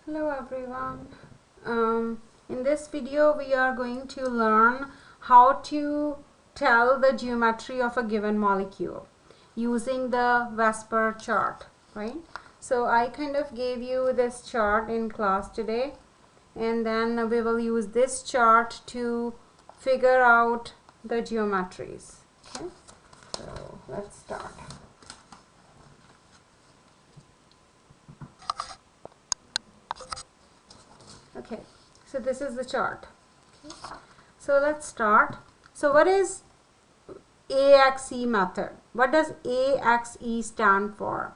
Hello everyone. In this video we are going to learn how to tell the geometry of a given molecule using the Vesper chart, right? So I kind of gave you this chart in class today, and then we will use this chart to figure out the geometries. Okay, so let's start. Okay, so this is the chart. Okay. So let's start. So what is AXE method? What does AXE stand for?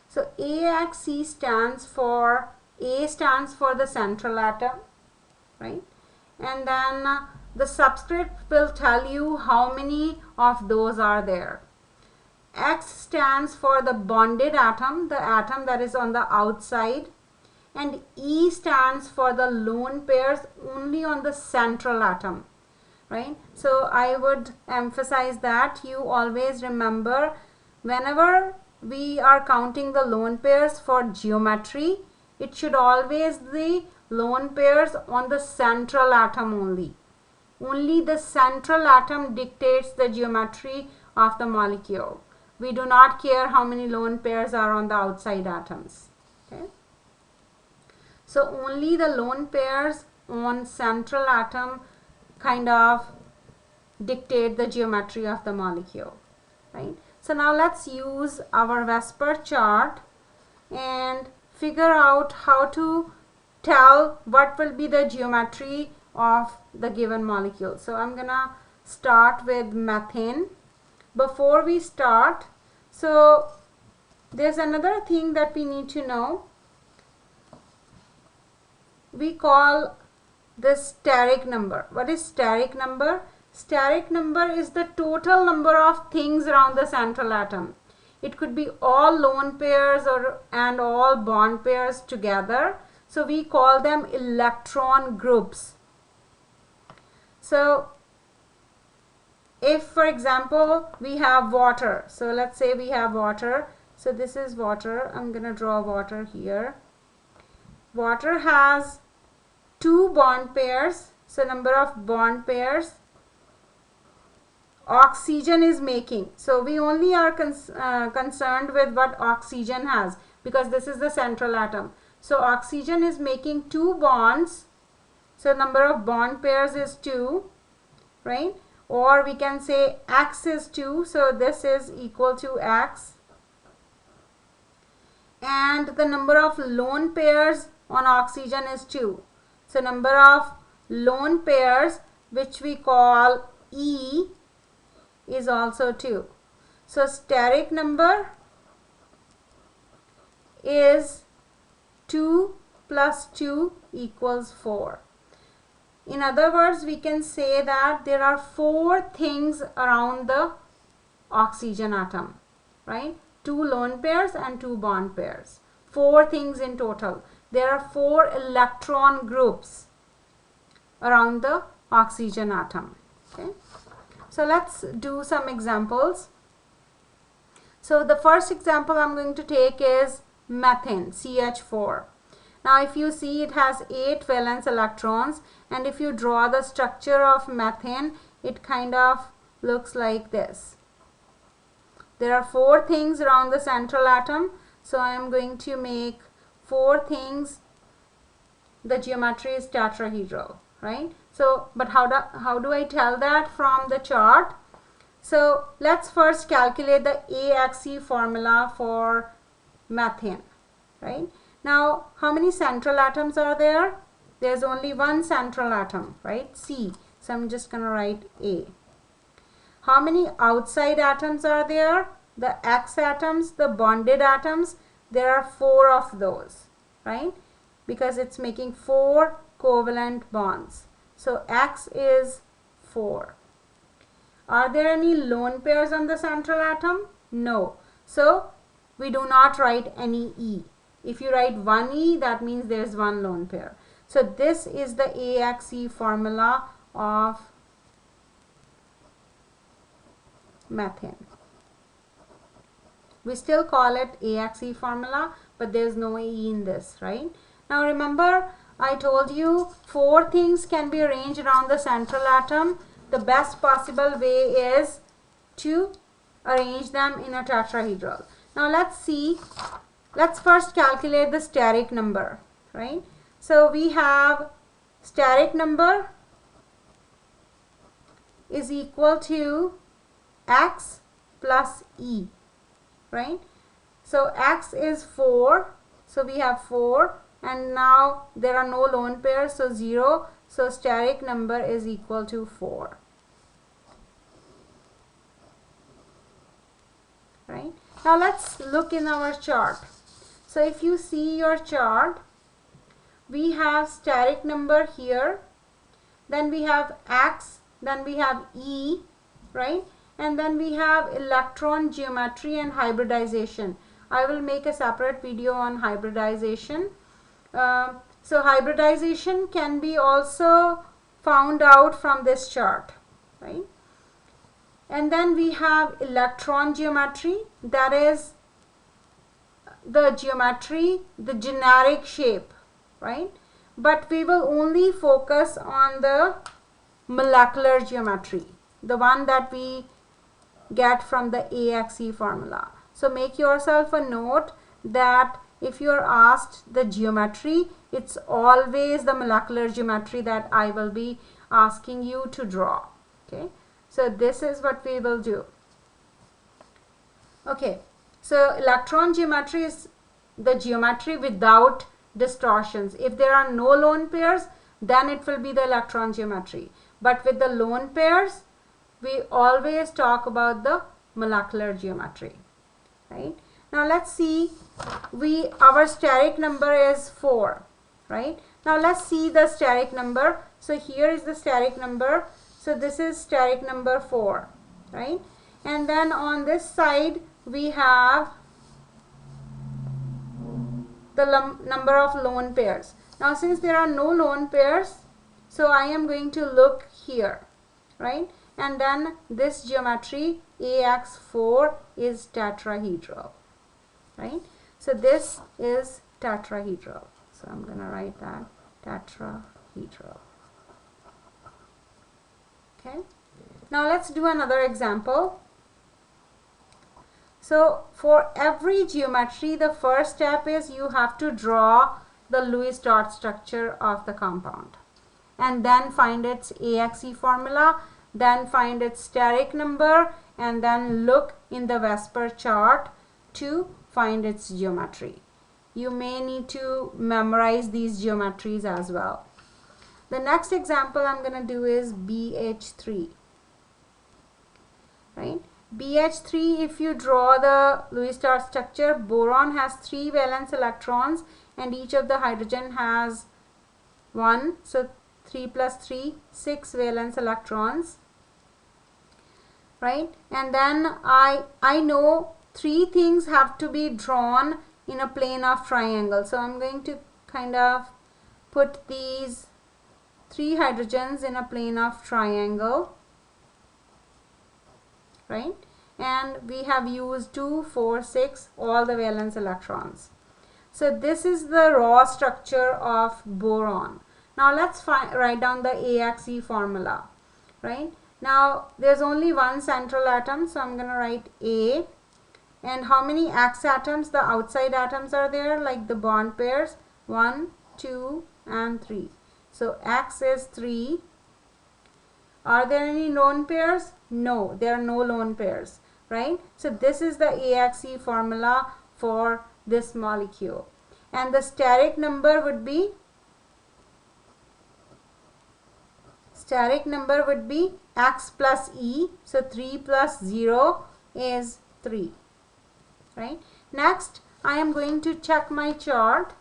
So AXE stands for, A stands for the central atom, right? And then the subscript will tell you how many of those are there. X stands for the bonded atom, the atom that is on the outside. And E stands for the lone pairs only on the central atom, right? So I would emphasize that you always remember, whenever we are counting the lone pairs for geometry, it should always be lone pairs on the central atom only. Only the central atom dictates the geometry of the molecule. We do not care how many lone pairs are on the outside atoms. Okay. So only the lone pairs on central atom kind of dictate the geometry of the molecule, right? So now let's use our Vesper chart and figure out how to tell what will be the geometry of the given molecule. So I'm gonna start with methane. Before we start, so there's another thing that we need to know. We call this steric number. What is steric number? Steric number is the total number of things around the central atom. It could be all lone pairs and all bond pairs together. So we call them electron groups. So if, for example, we have water. So let's say we have water. So this is water. I'm going to draw water here. Water has 2 bond pairs, so number of bond pairs oxygen is making. So we only are concerned with what oxygen has, because this is the central atom. So oxygen is making 2 bonds, so number of bond pairs is 2, right? Or we can say X is 2, so this is equal to X. And the number of lone pairs on oxygen is 2. So number of lone pairs, which we call E, is also 2. So steric number is 2 plus 2 equals 4. In other words, we can say that there are 4 things around the oxygen atom, right? 2 lone pairs and 2 bond pairs. 4 things in total. There are 4 electron groups around the oxygen atom. Okay. So let's do some examples. So the first example I'm going to take is methane, CH4. Now if you see, it has 8 valence electrons, and if you draw the structure of methane, it kind of looks like this. There are 4 things around the central atom, so I am going to make 4 things. The geometry is tetrahedral, right? So, but how do I tell that from the chart? So let's first calculate the AXE formula for methane, right? Now, how many central atoms are there? There's only one central atom, right? C. So I'm just going to write A. How many outside atoms are there? The X atoms, the bonded atoms, there are 4 of those, right? Because it's making 4 covalent bonds. So X is 4. Are there any lone pairs on the central atom? No. So we do not write any E. If you write 1 E, that means there's 1 lone pair. So this is the AXE formula of methane. We still call it AXE formula, but there's no E in this, right? Now remember, I told you 4 things can be arranged around the central atom. The best possible way is to arrange them in a tetrahedral. Now let's see. Let's first calculate the steric number, right? So we have steric number is equal to X plus E, right? So X is 4, so we have 4, and now there are no lone pairs, so 0, so steric number is equal to 4, right? Now let's look in our chart. So if you see your chart, we have steric number here, then we have X, then we have E, right? And then we have electron geometry and hybridization. I will make a separate video on hybridization. So hybridization can be also found out from this chart, right? And then we have electron geometry, that is the geometry, the generic shape, right? But we will only focus on the molecular geometry, the one that we get from the AXE formula. So make yourself a note that if you are asked the geometry, it's always the molecular geometry that I will be asking you to draw. Okay, so this is what we will do. Okay, so electron geometry is the geometry without distortions. If there are no lone pairs, then it will be the electron geometry. But with the lone pairs, we always talk about the molecular geometry, right? Now let's see, our steric number is 4, right? Now let's see the steric number. So here is the steric number. So this is steric number 4, right? And then on this side we have the number of lone pairs. Now since there are no lone pairs, so I am going to look here, right? And then this geometry AX4 is tetrahedral, right? So this is tetrahedral. So I'm going to write that tetrahedral. Okay. Now let's do another example. So for every geometry, the first step is you have to draw the Lewis dot structure of the compound and then find its AXE formula, then find its steric number, and then look in the Vesper chart to find its geometry. You may need to memorize these geometries as well. The next example I'm going to do is BH3, right? BH3, if you draw the Lewis dot structure, boron has 3 valence electrons and each of the hydrogen has 1, so 3 plus 3, 6 valence electrons, right? And then I know 3 things have to be drawn in a plane of triangle. So I'm going to kind of put these 3 hydrogens in a plane of triangle, right? And we have used 2, 4, 6, all the valence electrons. So this is the raw structure of boron. Now let's write down the AXE formula, right? Now there's only one central atom, so I'm going to write A. And how many X atoms? The outside atoms are there, like the bond pairs, 1, 2, and 3. So X is 3. Are there any lone pairs? No, there are no lone pairs, right? So this is the AXE formula for this molecule. And the steric number would be X plus E. So 3 plus 0 is 3, right? Next, I am going to check my chart.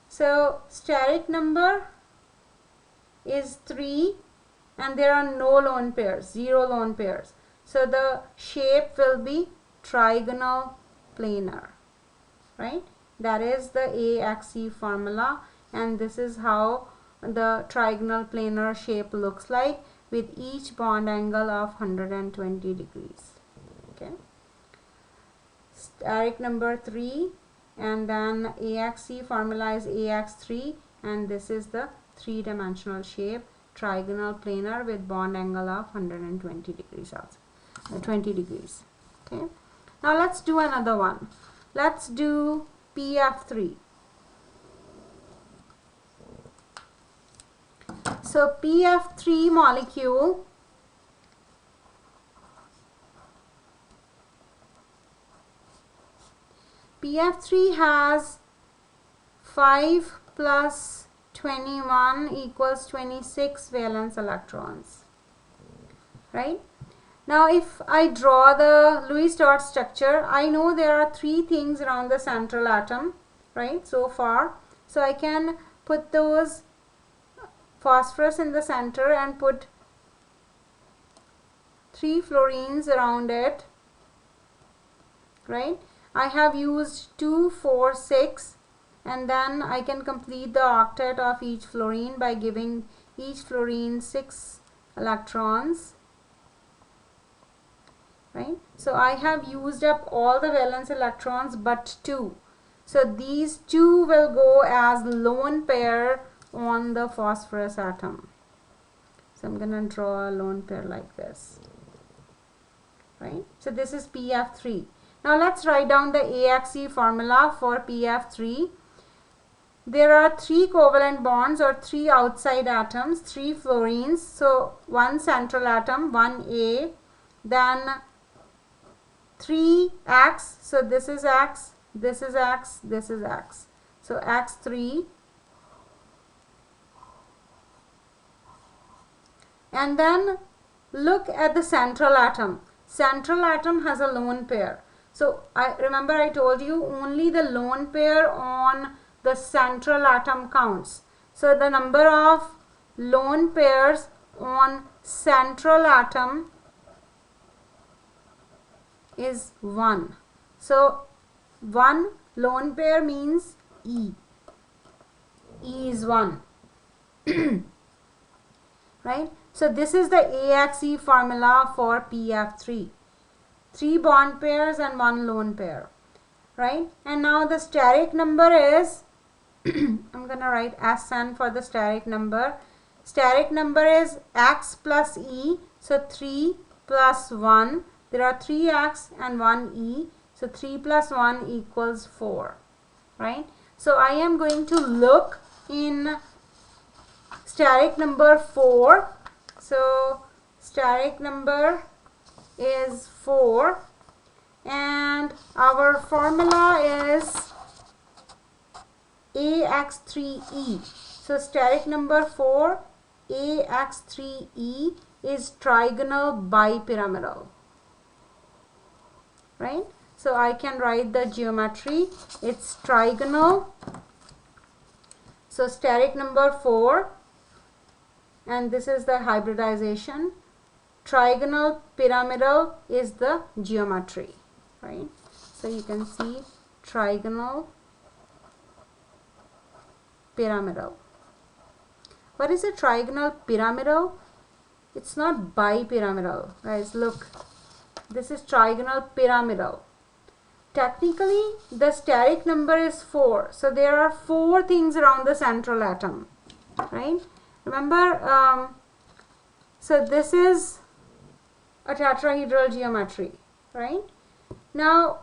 So steric number is 3 and there are no lone pairs, 0 lone pairs. So the shape will be trigonal planar, right? That is the AXE formula, and this is how the trigonal planar shape looks like with each bond angle of 120 degrees. Okay. Steric number 3 and then AXE formula is AX3, and this is the three-dimensional shape, trigonal planar with bond angle of 120 degrees Celsius, 20 degrees. Okay, now let's do another one. Let's do PF3. So PF3 molecule PF3 has 5 plus 21 equals 26 valence electrons, right? Now if I draw the Lewis dot structure, I know there are three things around the central atom, right, so far. So I can put those phosphorus in the center and put 3 fluorines around it, right? I have used 2, 4, 6, and then I can complete the octet of each fluorine by giving each fluorine 6 electrons, right? So I have used up all the valence electrons but 2. So these 2 will go as lone pair on the phosphorus atom. So I'm gonna draw a lone pair like this, right? So this is PF3. Now let's write down the AXE formula for PF3. There are 3 covalent bonds or 3 outside atoms, 3 fluorines. So 1 central atom, 1 A, then 3 X. So this is X, this is X, this is X. So X3. And then look at the central atom. Central atom has a lone pair. So remember I told you only the lone pair on the central atom counts. So the number of lone pairs on central atom is 1. So 1 lone pair means E. E is 1. Right? So this is the AXE formula for PF3. 3 bond pairs and 1 lone pair, right? And now the steric number is I'm gonna write SN for the steric number. Steric number is X plus E, so 3 plus 1. There are 3 X and 1 E, so 3 plus 1 equals 4, right? So I am going to look in steric number 4. So steric number is 4, and our formula is AX3E. So steric number 4, AX3E is trigonal bipyramidal, right? So I can write the geometry. It's trigonal. So steric number 4, and this is the hybridization. Trigonal pyramidal is the geometry, right? So you can see trigonal pyramidal. What is a trigonal pyramidal? It's not bipyramidal, guys. Look, this is trigonal pyramidal. Technically, the steric number is 4. So there are 4 things around the central atom, right? Remember, so this is a tetrahedral geometry, right? Now,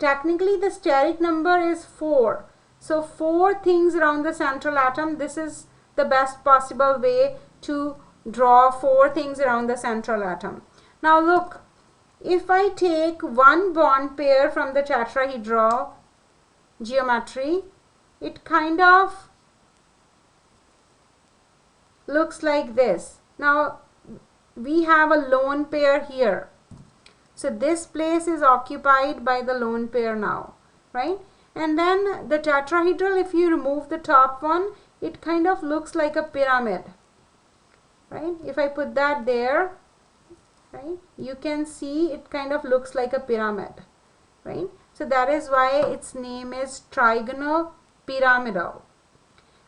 technically the steric number is 4. So 4 things around the central atom. This is the best possible way to draw 4 things around the central atom. Now look, if I take 1 bond pair from the tetrahedral geometry, it kind of looks like this. Now we have a lone pair here. So this place is occupied by the lone pair now, right? And then the tetrahedral, if you remove the top one, it kind of looks like a pyramid, right? If I put that there, right, you can see it kind of looks like a pyramid, right? So that is why its name is trigonal pyramidal.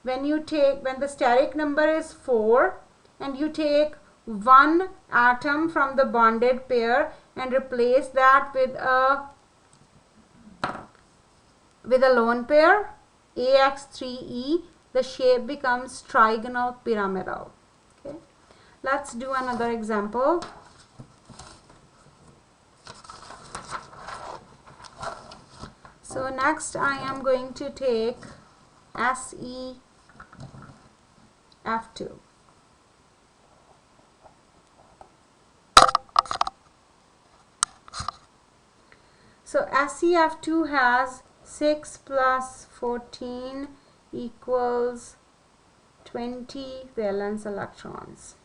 When the steric number is 4 and you take 1 atom from the bonded pair and replace that with a with a lone pair AX3E, the shape becomes trigonal pyramidal. Okay, let's do another example. So next I am going to take SEF2. So SEF2 has 6 plus 14 equals 20 valence electrons.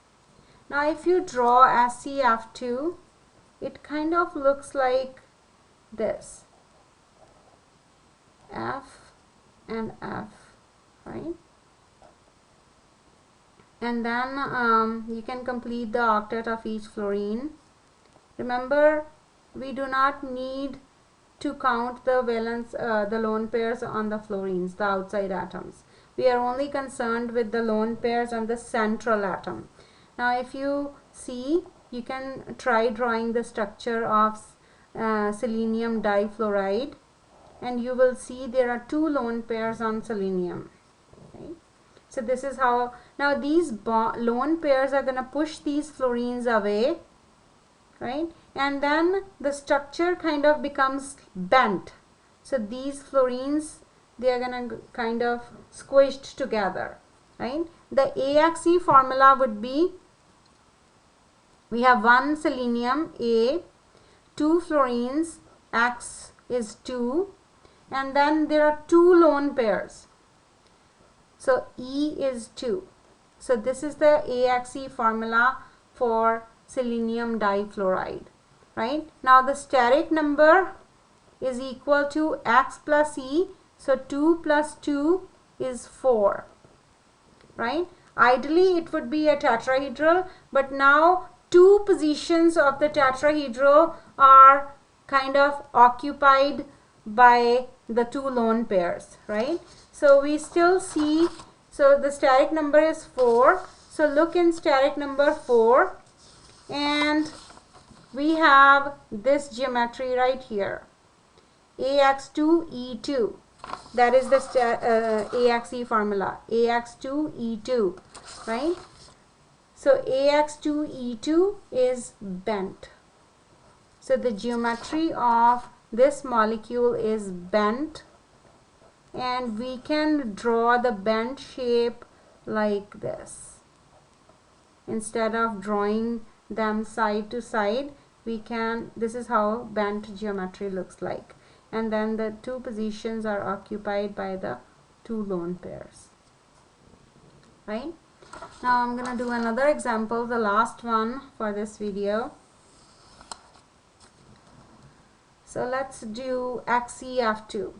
Now if you draw SEF2, it kind of looks like this, F and F, right? And then you can complete the octet of each fluorine. Remember, we do not need to count the valence, the lone pairs on the fluorines, the outside atoms. We are only concerned with the lone pairs on the central atom. Now if you see, you can try drawing the structure of selenium difluoride, and you will see there are 2 lone pairs on selenium. Okay? So this is how, now these lone pairs are going to push these fluorines away, right? And then the structure kind of becomes bent. So these fluorines, they are going to kind of squished together, right? The AXE formula would be, we have 1 selenium A, 2 fluorines, X is 2, and then there are 2 lone pairs. So E is 2. So this is the AXE formula for selenium difluoride, right? Now the steric number is equal to X plus E. So 2 plus 2 is 4, right? Ideally it would be a tetrahedral, but now 2 positions of the tetrahedral are kind of occupied by the 2 lone pairs, right? So we still see, so the steric number is 4. So look in steric number 4, and we have this geometry right here, AX2E2. That is the AXE formula, AX2E2, right? So AX2E2 is bent. So the geometry of this molecule is bent, and we can draw the bent shape like this. Instead of drawing them side to side, we can, this is how bent geometry looks like. And then the 2 positions are occupied by the 2 lone pairs, right? Now I'm going to do another example, the last one for this video. So let's do XeF2.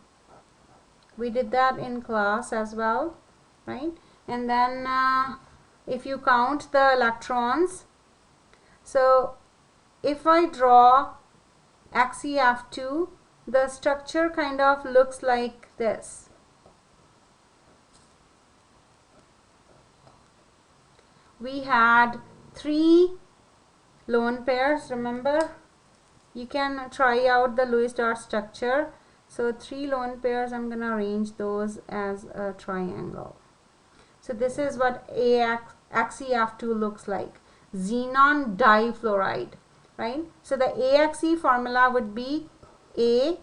We did that in class as well, right? And then if you count the electrons, so if I draw XeF2, the structure kind of looks like this. We had 3 lone pairs, remember? You can try out the Lewis dot structure. So 3 lone pairs, I'm going to arrange those as a triangle. So this is what XeF2 looks like, xenon difluoride, right? So the AXE formula would be a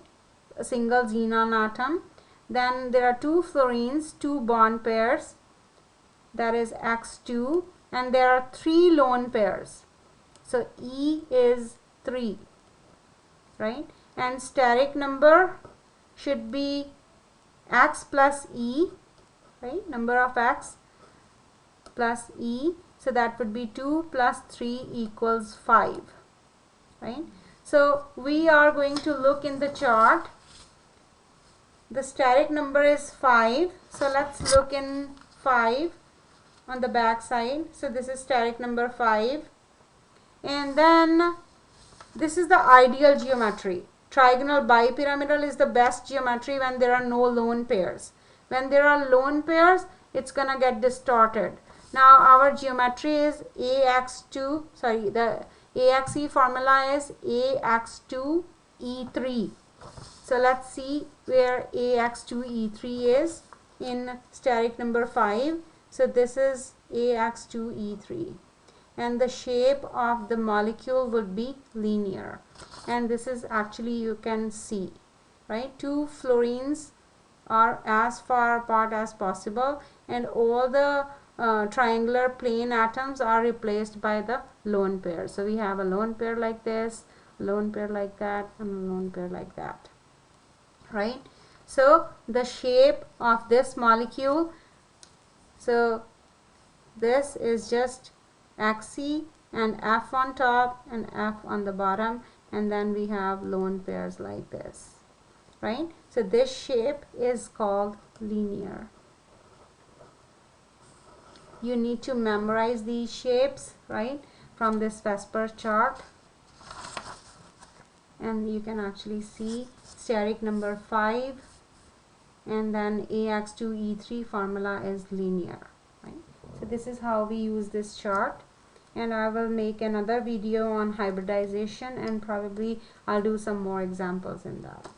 single xenon atom, then there are 2 fluorines, 2 bond pairs, that is X2, and there are 3 lone pairs, so E is 3, right? And steric number should be X plus E, right? Number of X plus E, so that would be 2 plus 3 equals 5, right? So we are going to look in the chart. The steric number is 5, so let's look in 5 on the back side. So this is steric number 5, and then this is the ideal geometry. Trigonal bipyramidal is the best geometry when there are no lone pairs. When there are lone pairs, it's gonna get distorted. Now our geometry is AX2, sorry, the AXE formula is AX2E3. So let's see where AX2E3 is in steric number 5. So this is AX2E3, and the shape of the molecule would be linear, and this is actually, you can see, right, two fluorines are as far apart as possible, and all the triangular plane atoms are replaced by the lone pair. So we have a lone pair like this, lone pair like that, and a lone pair like that, right? So the shape of this molecule, so this is just Xc and F on top and F on the bottom, and then we have lone pairs like this, right? So this shape is called linear. You need to memorize these shapes, right, from this Vesper chart, and you can actually see steric number 5, and then AX2E3 formula is linear, right? So this is how we use this chart, and I will make another video on hybridization, and probably I'll do some more examples in that.